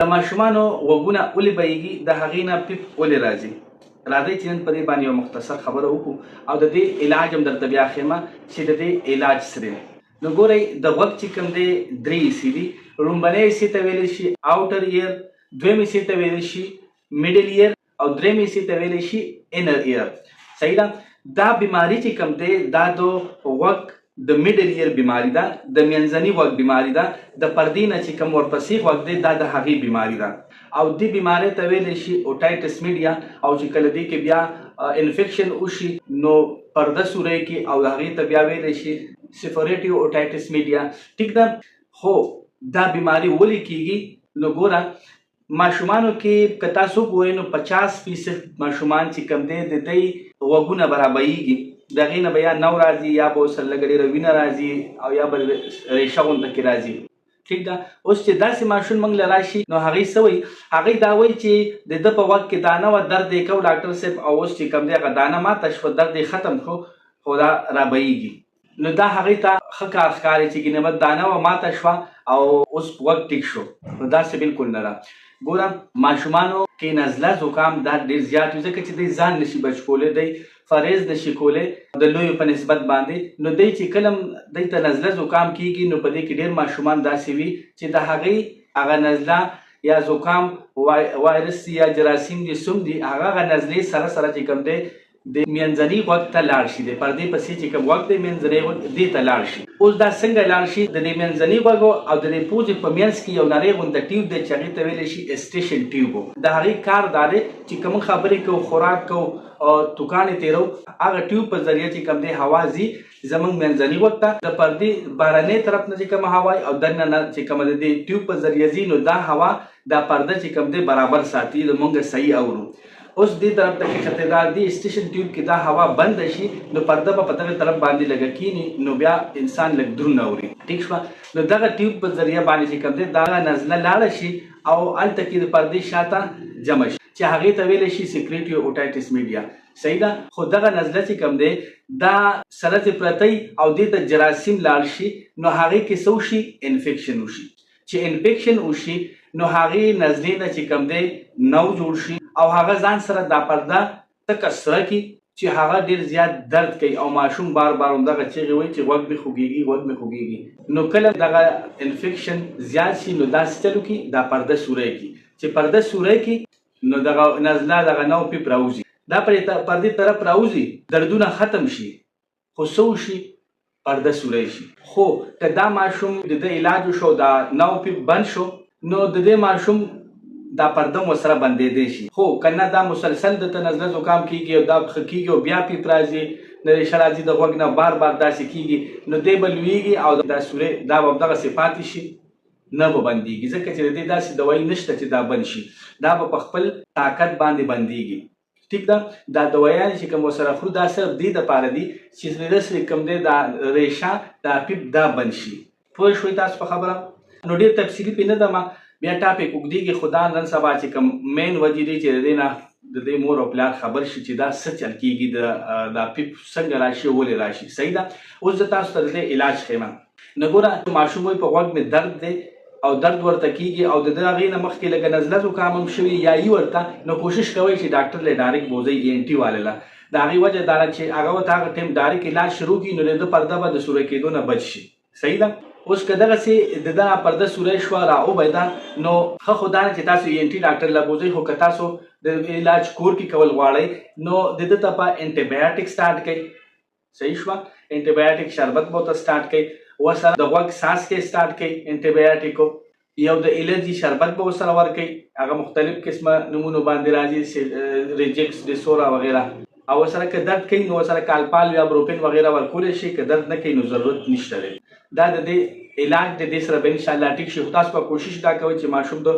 د ماشومانو غوږونه ولې بهیږي د هغې نه پیپ ولې راځي. راځئ چې نن په دې باندې یو مختصر خبره وکړو او د دې علاج هم درته بیا ښیمه چې د دې علاج څه دی. نو ګورئ د غوږ چې کوم دی درې حصې دي. لومړنی حصې ته ویلی شي آوټر ایئر، دویم حصې ته ویلی شي میډل ایئر او دریم حصې ته ویلی شي انر ایئر. صحیح ده. دا بیماری چې کوم دی دا د غوږ د میډل ایئر بیماری ده، د منځني غوږ بیماری ده، د پردې نه چې کوم ورپسې غوږ دی دا د هغې بیماری ده او دې بیمارۍ ته ویلی شي اوټایټس میډیا. او چې کله دې کې بیا انفیکشن وشي نو پرده سوری کې او هغې ته بیا ویلی شي سیفریټیو اوټایټس میډیا. ټیک ده. خو دا بیماری ولې کیږي؟ نو ګوره ماشومانو کې که تاسو وګورئ نو 50% ماشومان چې کوم دی د دوی غوږونه به رابهیږي، د هغې نه به یا نو راځي یا به ورسره لږه ډېره وینه راځي او یا به ریشه غونته کې راځي. ټیک ده. اوس چې داسې ماشوم موږ له راشي نو هغې څه وایي؟ هغې دا وایي چې د ده په غوږ کې دانه وه، درد یې کو ډاکټر صاحب او اوس چې کوم دی هغه دانه ماته شوه، درد یې ختم شو خو دا رابهیږي. نو دا هغې ته ښه کار ښکاري چې ګینه دانه وه ماته شوه او اوس غوږ ټیک شو. نو داسې بلکل نه ده. ګوره ماشومانو کې نزله زکام دا ډېر زیات وي ځکه چې دی ځان نشي بچ کولی، دی فریض نشي کولی د لویو په نسبت باندې. نو دی چې کله دی ته نزله زکام کیږي نو په دې کې ډېر ماشومان داسې وي چې د هغې هغه نزله یا زکام وایرس یا جراثیم دي سم دي هغه نزلې سره سره چې کوم دی د منځني غوږ ته لاړ شي، د پردې پسې چې کوم غوږ دی منځنی غوږ دې ته لاړ شي. اوس دا څنګه لاړ شي؟ د دې منځني غوږ او د دې پوزې په منځ کې یو نری غونده ټیوب دی چې هغې ته ویلی شي اسټیشن ټیوب. د هغې کار دا دی چې کوم خبرې کوو، خوراک کوو او توکانې تېرو، هغه ټیوب په ذریعه چې کوم دی هوا ځي زموږ منځني غوږ ته، د پردې بهرنۍ طرف نه چې کومه هوا او دننه چې کومه د دې ټیوب په ذریعه ځي نو دا هوا دا پرده چې کوم دی برابر ساتي نو موږ صحیح اورو. اوس دې طرف ته چې کته دا دې اسټیشن ټیوب کې دا هوا بند شي نو پرده به په دغه طرف باندې لږه کینی نو بیا انسان لږ درون اوري. ټیک شوه. نو دغه ټیوب په ذریعه باندې چې کوم دی دا نزله لاړه شي او هلته کې د پردې شاته جمع شي چې هغې ته ویلی شي سیکریټیو اوټایټس میډیا. صحیح ده. خو دغه نزله چې کوم دی دا سره چې پرتی او دې ته جراثیم لاړ شي نو هغې کې څه وشي؟ انفیکشن وشي. چې انفیکشن وشي نو هغې نزلې نه چې کوم دی نو جوړ شي او هغه ځان سره دا پرده تکه سره کړي چې هغه ډېر زیات درد کوي او ماشوم بار بار همدغه چیغې وایي چې غوږ مې خوږېږي غوږ مې خوږېږي. نو کله دغه انفیکشن زیات شي نو داسې چل وکړي دا پرده سوری کړي. چې پرده سوری کړي نو دغه نزله دغه نو پیپ راوځي، دا پردې طرف راوځي، دردونه ختم شي خو څه وشي؟ پرده سوری شي. خو که دا ماشوم د ده علاج وشو دا نو پیپ بند شو نو د دې ماشوم دا پرده مو سره بندېدی شي. خو که نه دا مسلسل دته نزله زکام کیږي او دا ښه کیږي او بیا پیپ راځي ریشه راځي د غوږ نه بار بار داسې کیږي نو دی به لویږي او دا سورې دا به همدغسې پاتې شي نه به بندېږي ځکه چې د دې داسې دوایي نشته چې دا بند شي، دا به په خپل طاقت باندې بندېږي. ټیک ده. دا دوایانې چې کوم ورسره خورو دا صرف دې دپاره دي چې داسې کوم دی دا ریشه دا پیپ دا بند شي. پوه شوئ تاسو په خبره؟ نو ډېر تفصیلي پې نه ده ما بیا ټاپک اوږدېږي خو دا نن سبا چې کوم مین وجې دی چې د دې نه د دې مور او پلار خبر شي چې دا څه چل کېږي دا پیپ څنګه راشي ولې راشي. صحیح ده. اوس زه تاسو ته د دې علاج ښیم. نو ګوره ماشوم وایي په غوږ مې درد دی او درد ورته کېږي او د ده هغې نه مخکې لږه نزله زکام هم شوي یا یي ورته نو کوشش کوئ چې ډاکټر له ډایرکټ بوځئ ENT والے له. د هغې وجه دا ده چې هغه ورته هغه ټایم ډایرکټ علاج شروع کړي نو د ده پرده به د سوری کېدو نه بچ شي. صحیح ده. اوس که دغسې د ده پرده سوری شوه راوبیده نو ښه خو دا نه چې تاسو ENT ډاکټر له بوځئ، خو که تاسو د علاج کور کې کول غواړئ نو د ده ته به انټي بایوټیک سټارټ کړئ. صحیح شوه. انټي بایوټیک شربت به ورته سټارټ کړئ، ورسره د غوږ ساس کې سټارټ کړئ انټي بایوټیکو، یو د الرجي شربت به ورسره ورکړئ، هغه مختلف قسمه نومونو باندې راځي ریجکس ډیسورا وغیره، او ورسره که درد کوي نو ورسره کالپال یا بروپین وغیره ورکولی شي، که درد نه کوي نو ضرورت نشته دی. دا د دې علاج د دې سره به انشاءالله ټیک شي. خو تاسو به کوشش دا کوئ چې ماشوم د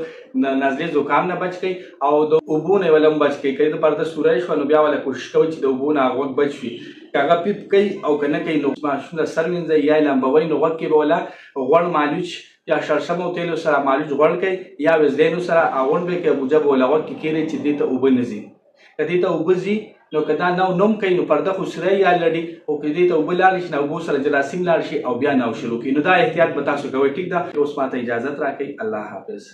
نزلې زکام نه بچ کړئ او د اوبو نه یې ولې هم بچ کړئ. که د پرده سوری شوه نو بیا ولې کوشش کوئ چې د اوبو نه هغه غوږ بچ وي. که هغه پیپ کوي او که نه کوي نو ماشوم ته سر وینځئ یا یې لمبوئ نو غوږ کې به وله غوړ مالوچ یا شړشمو تیلو سره مالوچ غوړ کوئ یا وزلینو سره اغوڼ به کړئ بوجه به وله غوږ کې کښېنئ چې دې ته اوبه نه ځي. که دې ته اوبه ځي نو که دا نوم کوي نو پرده خو سره یا لړي، او که دې ته اوبه لاړې شي نو اوبو سره جراثیم لاړ شي او بیا نو شروع کړي. نو دا احتیاط به تاسو کوئ. ټیک ده. اوس ماته اجازت راکړئ. الله حافظ.